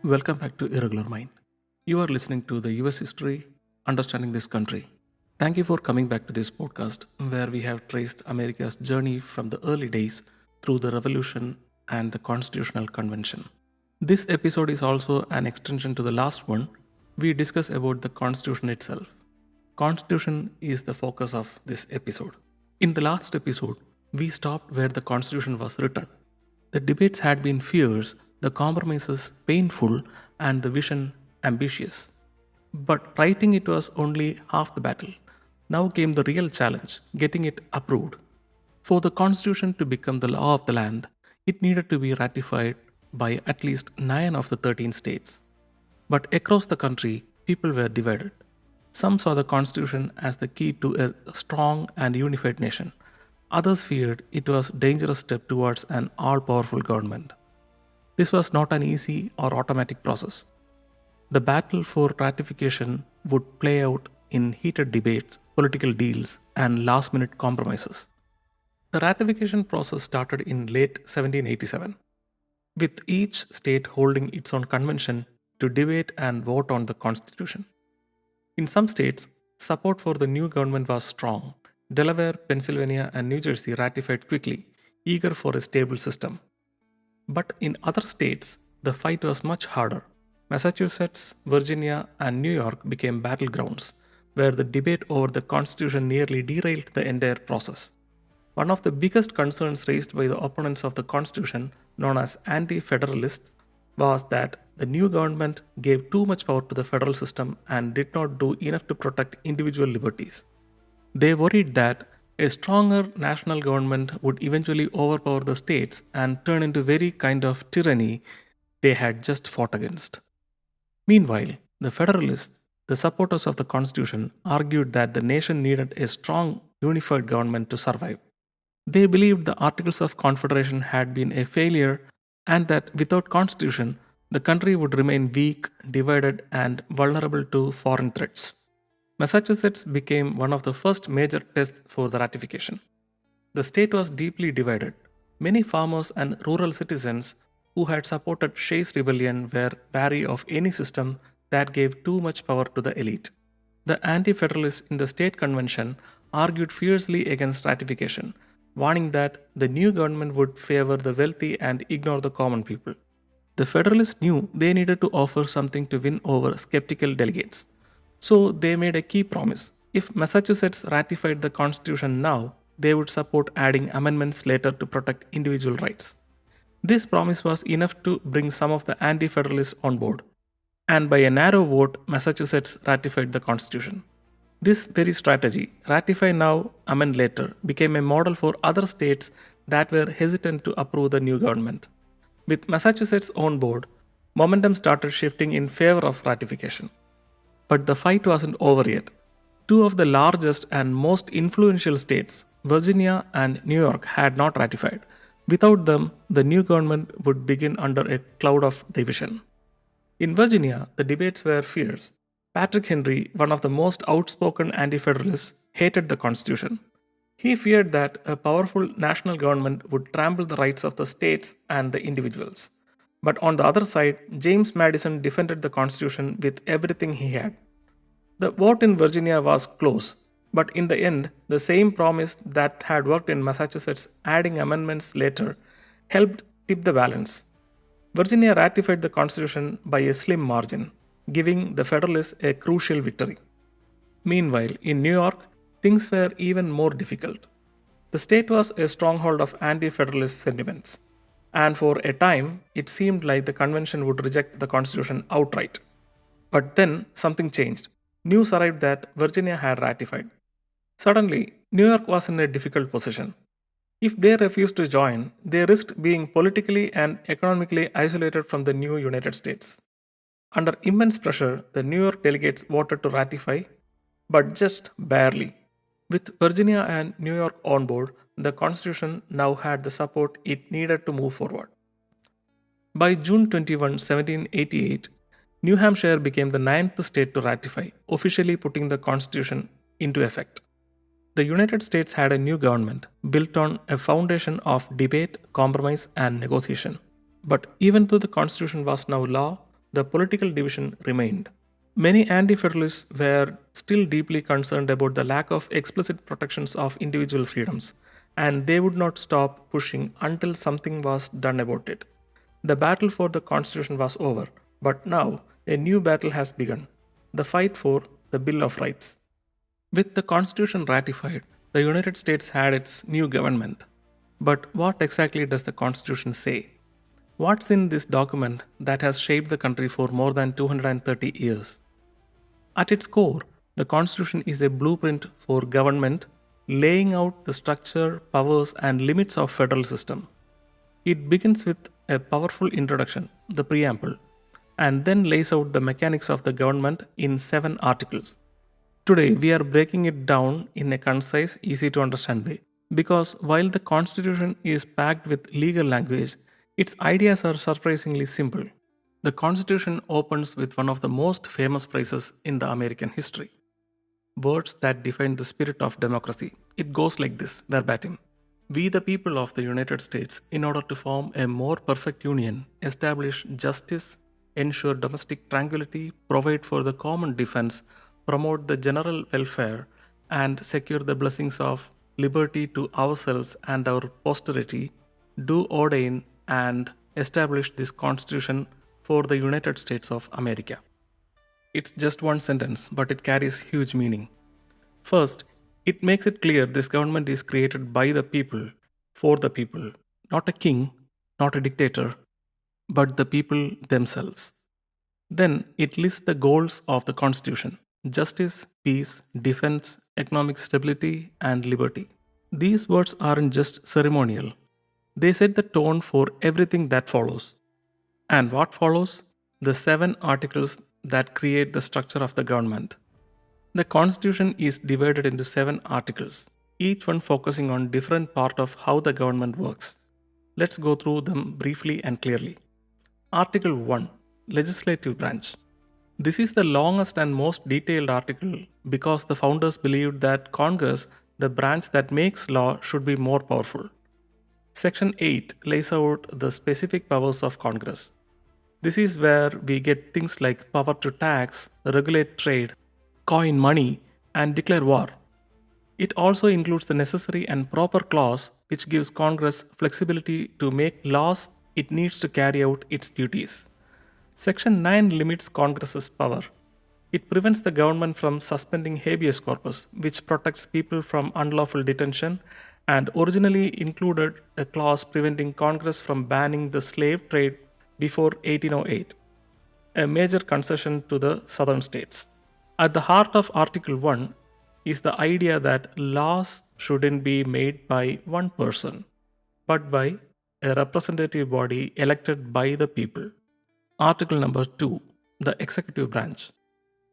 Welcome back to Irregular Mind. You are listening to the US History, Understanding This Country. Thank you for coming back to this podcast where we have traced America's journey from the early days through the Revolution and the Constitutional Convention. This episode is also an extension to the last one. We discuss about the Constitution itself. Constitution is the focus of this episode. In the last episode, we stopped where the Constitution was written. The debates had been fierce, the compromises painful, and the vision ambitious. But writing it was only half the battle. Now came the real challenge, getting it approved. For the Constitution to become the law of the land, it needed to be ratified by at least 9 of the 13 states. But across the country, people were divided. Some saw the Constitution as the key to a strong and unified nation. Others feared it was a dangerous step towards an all-powerful government. This was not an easy or automatic process. The battle for ratification would play out in heated debates, political deals, and last-minute compromises. The ratification process started in late 1787, with each state holding its own convention to debate and vote on the Constitution. In some states, support for the new government was strong. Delaware, Pennsylvania, and New Jersey ratified quickly, eager for a stable system. But in other states, the fight was much harder. Massachusetts, Virginia, and New York became battlegrounds, where the debate over the Constitution nearly derailed the entire process. One of the biggest concerns raised by the opponents of the Constitution, known as Anti-Federalists, was that the new government gave too much power to the federal system and did not do enough to protect individual liberties. They worried that a stronger national government would eventually overpower the states and turn into very kind of tyranny they had just fought against. Meanwhile, the Federalists, the supporters of the Constitution, argued that the nation needed a strong, unified government to survive. They believed the Articles of Confederation had been a failure and that without Constitution, the country would remain weak, divided, and vulnerable to foreign threats. Massachusetts became one of the first major tests for the ratification. The state was deeply divided. Many farmers and rural citizens who had supported Shays' rebellion were wary of any system that gave too much power to the elite. The Anti-Federalists in the state convention argued fiercely against ratification, warning that the new government would favor the wealthy and ignore the common people. The Federalists knew they needed to offer something to win over skeptical delegates. So they made a key promise. If Massachusetts ratified the Constitution now, they would support adding amendments later to protect individual rights. This promise was enough to bring some of the Anti-Federalists on board. And by a narrow vote, Massachusetts ratified the Constitution. This very strategy, ratify now, amend later, became a model for other states that were hesitant to approve the new government. With Massachusetts on board, momentum started shifting in favor of ratification. But the fight wasn't over yet. Two of the largest and most influential states, Virginia and New York, had not ratified. Without them, the new government would begin under a cloud of division. In Virginia, the debates were fierce. Patrick Henry, one of the most outspoken anti-federalists, hated the Constitution. He feared that a powerful national government would trample the rights of the states and the individuals. But on the other side, James Madison defended the Constitution with everything he had. The vote in Virginia was close, but in the end, the same promise that had worked in Massachusetts, adding amendments later, helped tip the balance. Virginia ratified the Constitution by a slim margin, giving the Federalists a crucial victory. Meanwhile, in New York, things were even more difficult. The state was a stronghold of anti-federalist sentiments. And for a time, it seemed like the convention would reject the Constitution outright. But then something changed. News arrived that Virginia had ratified. Suddenly, New York was in a difficult position. If they refused to join, they risked being politically and economically isolated from the new United States. Under immense pressure, the New York delegates voted to ratify, but just barely. With Virginia and New York on board, the Constitution now had the support it needed to move forward. By June 21, 1788, New Hampshire became the 9th state to ratify, officially putting the Constitution into effect. The United States had a new government built on a foundation of debate, compromise, and negotiation. But even though the Constitution was now law, the political division remained. Many anti federalists were still deeply concerned about the lack of explicit protections of individual freedoms, and they would not stop pushing until something was done about it. The battle for the Constitution was over, but now a new battle has begun, the fight for the Bill of Rights. With the Constitution ratified, the United States had its new government. But what exactly does the Constitution say? What's in this document that has shaped the country for more than 230 years? At its core, the Constitution is a blueprint for government, laying out the structure, powers, and limits of federal system. It begins with a powerful introduction, the preamble, and then lays out the mechanics of the government in 7 articles. Today, we are breaking it down in a concise, easy to understand way. Because while the Constitution is packed with legal language, its ideas are surprisingly simple. The Constitution opens with one of the most famous phrases in the American history, words that define the spirit of democracy. It goes like this, verbatim: "We, the people of the United States, in order to form a more perfect union, establish justice, ensure domestic tranquility, provide for the common defense, promote the general welfare, and secure the blessings of liberty to ourselves and our posterity, do ordain and establish this Constitution for the United States of America." It's just one sentence, but it carries huge meaning. First, it makes it clear this government is created by the people, for the people, not a king, not a dictator, but the people themselves. Then it lists the goals of the Constitution: justice, peace, defense, economic stability, and liberty. These words aren't just ceremonial, they set the tone for everything that follows. And what follows? The 7 articles that create the structure of the government. The Constitution is divided into 7 articles, each one focusing on different part of how the government works. Let's go through them briefly and clearly. Article 1, Legislative Branch. This is the longest and most detailed article because the founders believed that Congress, the branch that makes law, should be more powerful. Section 8 lays out the specific powers of Congress. This is where we get things like power to tax, regulate trade, coin money, and declare war. It also includes the necessary and proper clause which gives Congress flexibility to make laws it needs to carry out its duties. Section 9 limits Congress's power. It prevents the government from suspending habeas corpus, which protects people from unlawful detention, and originally included a clause preventing Congress from banning the slave trade before 1808, a major concession to the southern states. At the heart of Article 1 is the idea that laws shouldn't be made by one person, but by a representative body elected by the people. Article number 2, the Executive Branch.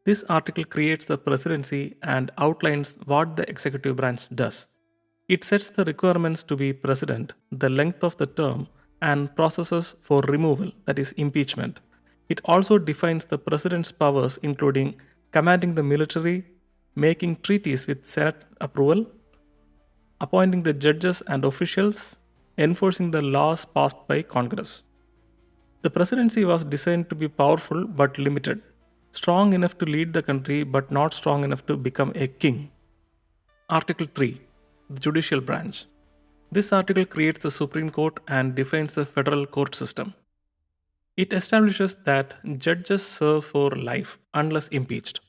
This article creates the presidency and outlines what the executive branch does. It sets the requirements to be president, the length of the term, and processes for removal, that is, impeachment. It also defines the president's powers, including commanding the military, making treaties with Senate approval, appointing the judges and officials, enforcing the laws passed by Congress. The presidency was designed to be powerful but limited, strong enough to lead the country but not strong enough to become a king. Article 3, the Judicial Branch. This article creates the Supreme Court and defines the federal court system. It establishes that judges serve for life unless impeached,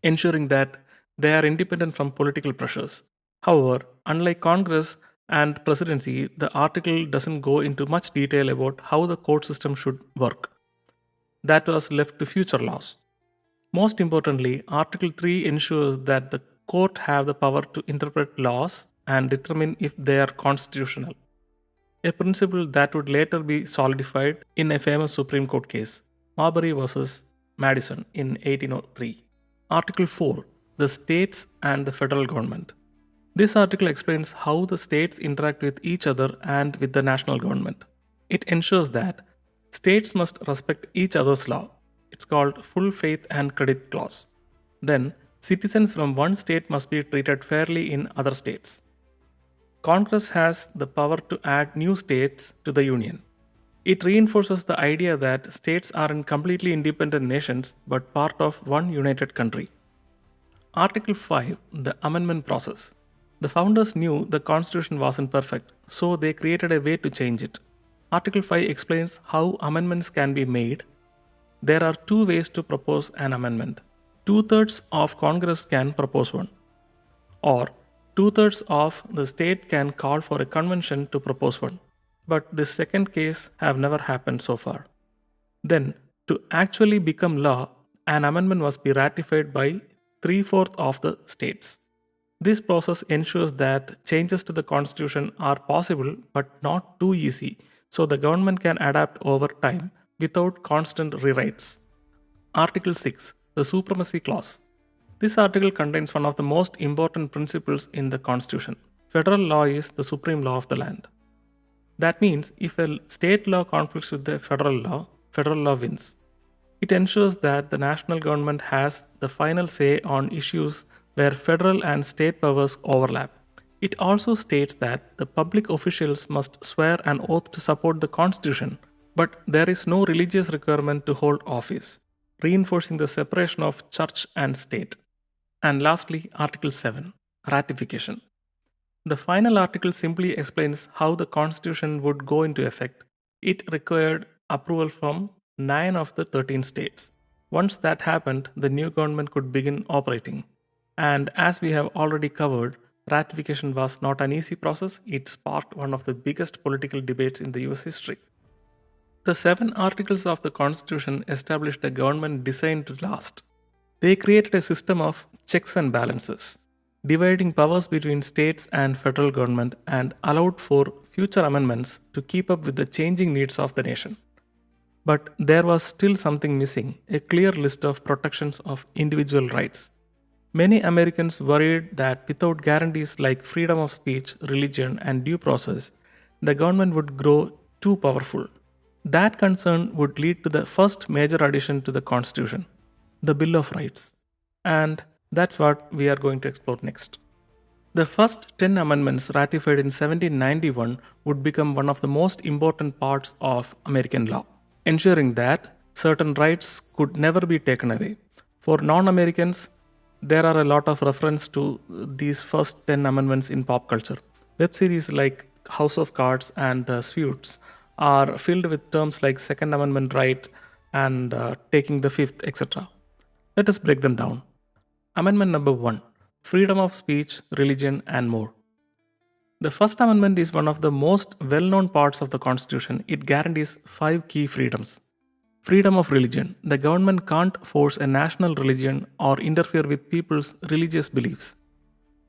ensuring that they are independent from political pressures. However, unlike Congress and presidency, the article doesn't go into much detail about how the court system should work. That was left to future laws. Most importantly, Article 3 ensures that the court have the power to interpret laws and determine if they are constitutional, a principle that would later be solidified in a famous Supreme Court case, Marbury versus Madison in 1803. Article 4, the states and the federal government. This article explains how the states interact with each other and with the national government. It ensures that states must respect each other's law. It's called full faith and credit clause. Then, citizens from one state must be treated fairly in other states. Congress has the power to add new states to the Union. It reinforces the idea that states aren't completely independent nations but part of one united country. Article 5, the amendment process. The founders knew the constitution wasn't perfect, so they created a way to change it. Article 5 explains how amendments can be made. There are two ways to propose an amendment. Two-thirds of Congress can propose one, or two-thirds of the state can call for a convention to propose one. But this second case have never happened so far. Then, to actually become law, an amendment must be ratified by three-fourths of the states. This process ensures that changes to the constitution are possible but not too easy, so the government can adapt over time without constant rewrites. Article 6, the Supremacy Clause. This article contains one of the most important principles in the Constitution. Federal law is the supreme law of the land. That means if a state law conflicts with the federal law wins. It ensures that the national government has the final say on issues where federal and state powers overlap. It also states that the public officials must swear an oath to support the Constitution, but there is no religious requirement to hold office, reinforcing the separation of church and state. And lastly, Article 7, ratification. The final article simply explains how the Constitution would go into effect. It required approval from 9 of the 13 states. Once that happened, the new government could begin operating. And as we have already covered, ratification was not an easy process. It sparked one of the biggest political debates in the US history. The 7 articles of the Constitution established a government designed to last. They created a system of checks and balances, dividing powers between states and federal government, and allowed for future amendments to keep up with the changing needs of the nation. But there was still something missing, a clear list of protections of individual rights. Many Americans worried that without guarantees like freedom of speech, religion, and due process, the government would grow too powerful. That concern would lead to the first major addition to the Constitution, the Bill of Rights. And that's what we are going to explore next. The first 10 amendments ratified in 1791 would become one of the most important parts of American law, ensuring that certain rights could never be taken away. For non-Americans, there are a lot of reference to these first 10 amendments in pop culture. Web series like House of Cards and Suits are filled with terms like Second Amendment right and taking the fifth, etc. Let us break them down. Amendment number 1, freedom of speech, religion, and more. The First Amendment is one of the most well-known parts of the Constitution. It guarantees 5 key freedoms. Freedom of religion. The government can't force a national religion or interfere with people's religious beliefs.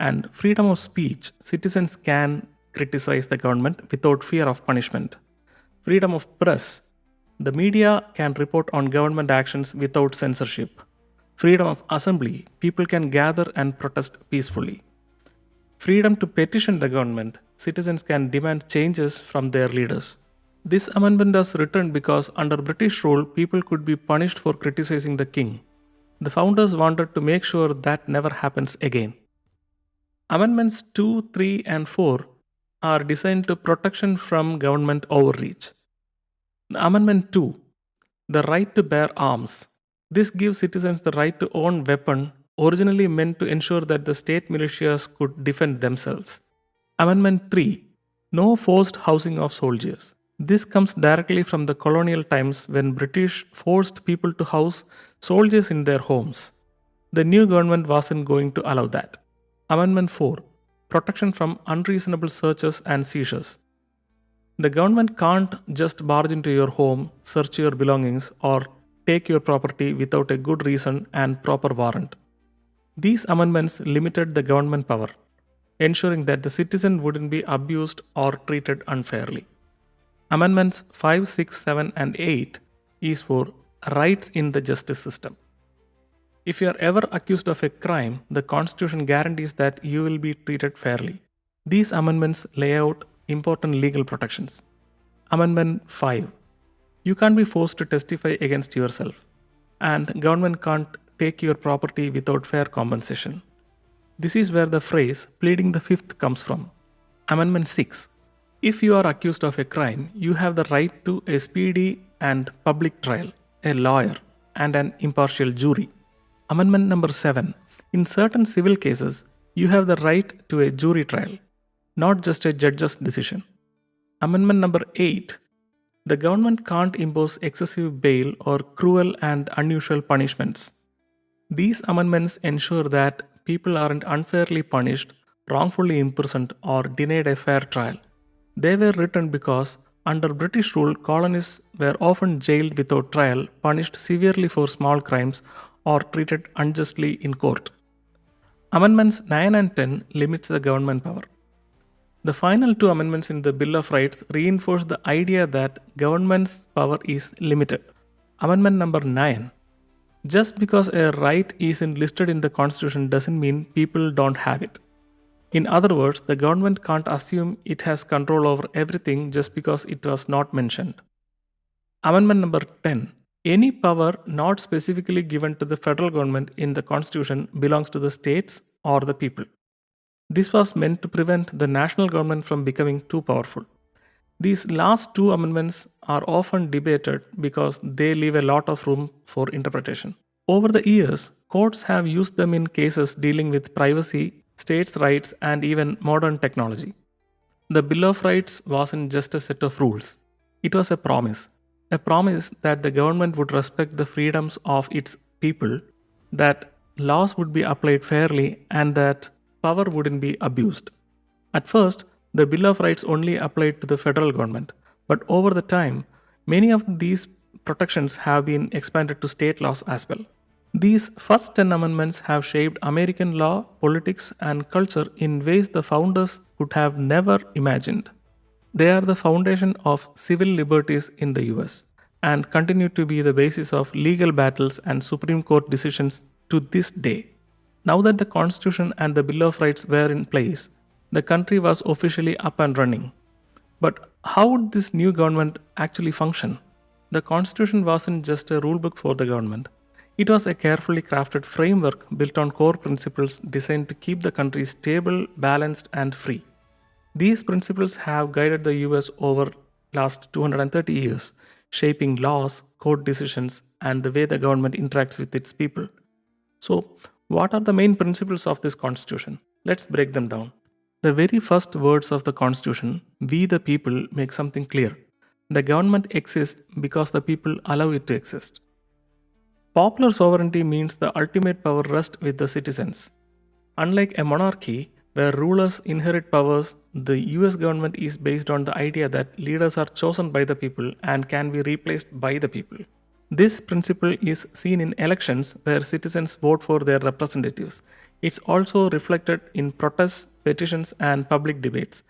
And freedom of speech. Citizens can criticize the government without fear of punishment. Freedom of press. The media can report on government actions without censorship. Freedom of assembly. People can gather and protest peacefully. Freedom to petition the government. Citizens can demand changes from their leaders. This amendment was written because under British rule, people could be punished for criticizing the king. The founders wanted to make sure that never happens again. Amendments 2, 3, and 4 are designed to protection from government overreach. Amendment 2, the right to bear arms. This gives citizens the right to own weapon, originally meant to ensure that the state militias could defend themselves. Amendment 3, no forced housing of soldiers. This comes directly from the colonial times when British forced people to house soldiers in their homes. The new government wasn't going to allow that. Amendment 4, protection from unreasonable searches and seizures. The government can't just barge into your home, search your belongings, or take your property without a good reason and proper warrant. These amendments limited the government power, ensuring that the citizen wouldn't be abused or treated unfairly. Amendments 5, 6, 7, and 8 is for rights in the justice system. If you are ever accused of a crime, the Constitution guarantees that you will be treated fairly. These amendments lay out important legal protections. Amendment 5. You can't be forced to testify against yourself, and government can't take your property without fair compensation. This is where the phrase pleading the fifth comes from. Amendment 6. If you are accused of a crime, you have the right to a speedy and public trial, a lawyer, and an impartial jury. Amendment number 7. In certain civil cases, you have the right to a jury trial, not just a judge's decision. Amendment number 8. The government can't impose excessive bail or cruel and unusual punishments. These amendments ensure that people aren't unfairly punished, wrongfully imprisoned, or denied a fair trial. They were written because, under British rule, colonists were often jailed without trial, punished severely for small crimes, or treated unjustly in court. Amendments 9 and 10 limits the government power. The final two amendments in the Bill of Rights reinforce the idea that government's power is limited. Amendment number 9. Just because a right isn't listed in the Constitution doesn't mean people don't have it. In other words, the government can't assume it has control over everything just because it was not mentioned. Amendment number 10. Any power not specifically given to the federal government in the Constitution belongs to the states or the people. This was meant to prevent the national government from becoming too powerful. These last two amendments are often debated because they leave a lot of room for interpretation. Over the years, courts have used them in cases dealing with privacy, states' rights, and even modern technology. The Bill of Rights wasn't just a set of rules, it was a promise that the government would respect the freedoms of its people, that laws would be applied fairly, and that power wouldn't be abused. At first, the Bill of Rights only applied to the federal government, but over the time, many of these protections have been expanded to state laws as well. These first 10 amendments have shaped American law, politics, and culture in ways the founders could have never imagined. They are the foundation of civil liberties in the US and continue to be the basis of legal battles and Supreme Court decisions to this day. Now that the Constitution and the Bill of Rights were in place, the country was officially up and running. But how would this new government actually function? The Constitution wasn't just a rulebook for the government. It was a carefully crafted framework built on core principles designed to keep the country stable, balanced, and free. These principles have guided the US over last 230 years, shaping laws, court decisions, and the way the government interacts with its people. So, what are the main principles of this Constitution? Let's break them down. The very first words of the Constitution, "We the people," make something clear. The government exists because the people allow it to exist. Popular sovereignty means the ultimate power rests with the citizens. Unlike a monarchy, where rulers inherit powers, the US government is based on the idea that leaders are chosen by the people and can be replaced by the people. This principle is seen in elections where citizens vote for their representatives. It's also reflected in protests, petitions, and public debates,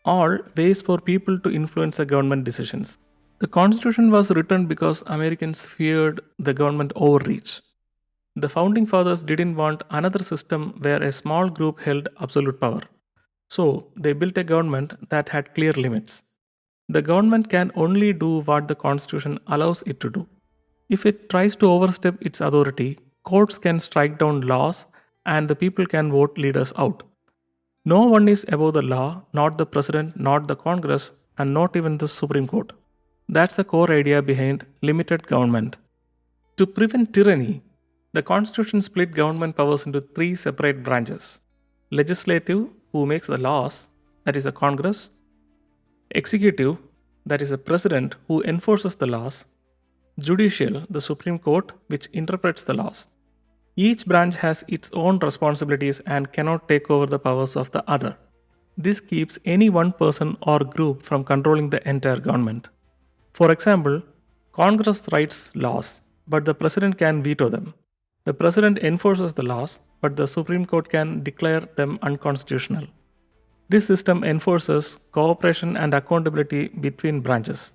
all ways for people to influence the government decisions. The Constitution was written because Americans feared the government overreach. The founding fathers didn't want another system where a small group held absolute power. So, they built a government that had clear limits. The government can only do what the Constitution allows it to do. If it tries to overstep its authority, courts can strike down laws and the people can vote leaders out. No one is above the law, not the president, not the Congress, and not even the Supreme Court. That's the core idea behind limited government. To prevent tyranny, the Constitution split government powers into three separate branches: legislative, who makes the laws, that is the Congress; executive, that is the president, who enforces the laws; judicial, the Supreme Court, which interprets the laws. Each branch has its own responsibilities and cannot take over the powers of the other. This keeps any one person or group from controlling the entire government. For example, Congress writes laws, but the president can veto them. The president enforces the laws, but the Supreme Court can declare them unconstitutional. This system enforces cooperation and accountability between branches.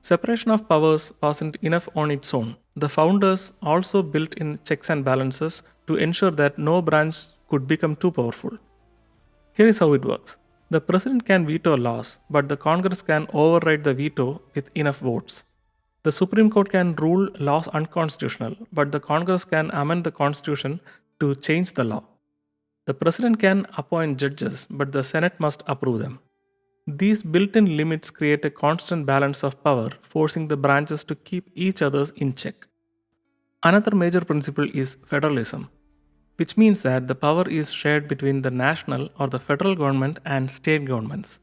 Separation of powers wasn't enough on its own. The founders also built in checks and balances to ensure that no branch could become too powerful. Here is how it works. The president can veto laws, but the Congress can override the veto with enough votes. The Supreme Court can rule laws unconstitutional, but the Congress can amend the Constitution to change the law. The president can appoint judges, but the Senate must approve them. These built-in limits create a constant balance of power, forcing the branches to keep each other in check. Another major principle is federalism, which means that the power is shared between the national or the federal government and state governments.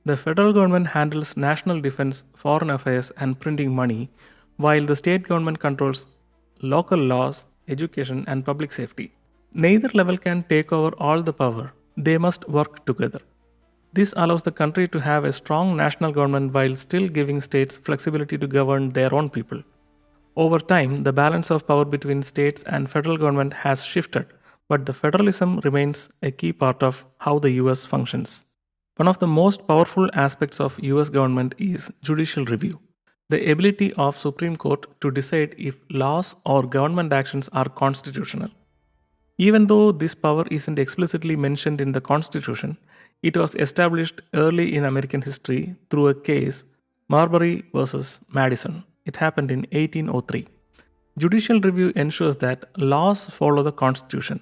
The federal government handles national defense, foreign affairs, and printing money, while the state government controls local laws, education, and public safety. Neither level can take over all the power, they must work together. This allows the country to have a strong national government while still giving states flexibility to govern their own people. Over time, the balance of power between states and federal government has shifted, but the federalism remains a key part of how the US functions. One of the most powerful aspects of US government is judicial review, the ability of Supreme Court to decide if laws or government actions are constitutional. Even though this power isn't explicitly mentioned in the Constitution, it was established early in American history through a case, Marbury versus Madison. It happened in 1803. Judicial review ensures that laws follow the Constitution.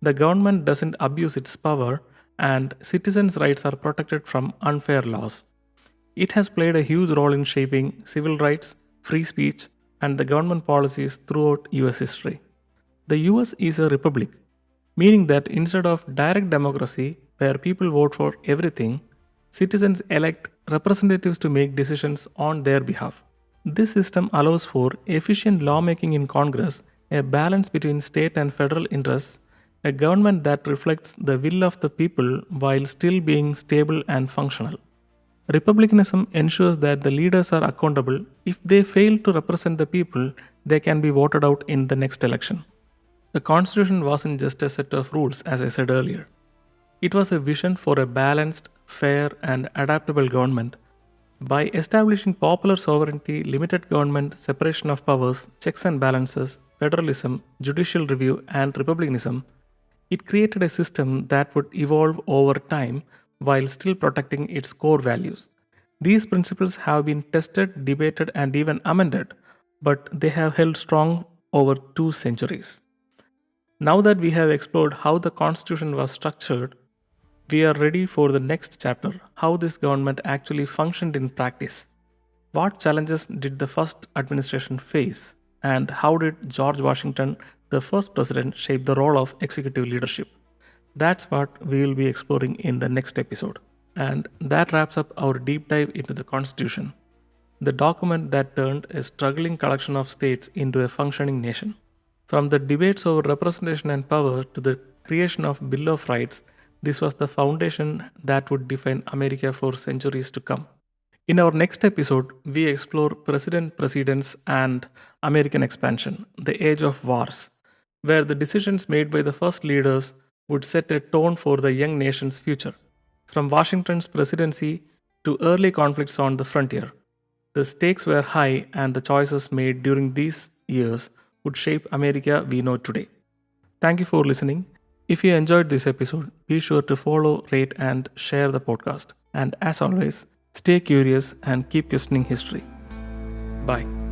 The government doesn't abuse its power, and citizens' rights are protected from unfair laws. It has played a huge role in shaping civil rights, free speech, and the government policies throughout US history. The US is a republic, meaning that instead of direct democracy, where people vote for everything, citizens elect representatives to make decisions on their behalf. This system allows for efficient lawmaking in Congress, a balance between state and federal interests, a government that reflects the will of the people while still being stable and functional. Republicanism ensures that the leaders are accountable. If they fail to represent the people, they can be voted out in the next election. The Constitution wasn't just a set of rules, as I said earlier. It was a vision for a balanced, fair, and adaptable government. By establishing popular sovereignty, limited government, separation of powers, checks and balances, federalism, judicial review, and republicanism, it created a system that would evolve over time while still protecting its core values. These principles have been tested, debated, and even amended, but they have held strong over 2 centuries. Now that we have explored how the Constitution was structured, we are ready for the next chapter, how this government actually functioned in practice. What challenges did the first administration face, and how did George Washington, the first president, shape the role of executive leadership? That's what we will be exploring in the next episode. And that wraps up our deep dive into the Constitution, the document that turned a struggling collection of states into a functioning nation. From the debates over representation and power to the creation of Bill of Rights, this was the foundation that would define America for centuries to come. In our next episode, we explore precedents and American expansion, the age of wars, where the decisions made by the first leaders would set a tone for the young nation's future. From Washington's presidency to early conflicts on the frontier, the stakes were high, and the choices made during these years would shape America we know today. Thank you for listening. If you enjoyed this episode, be sure to follow, rate, and share the podcast. And as always, stay curious and keep questioning history. Bye.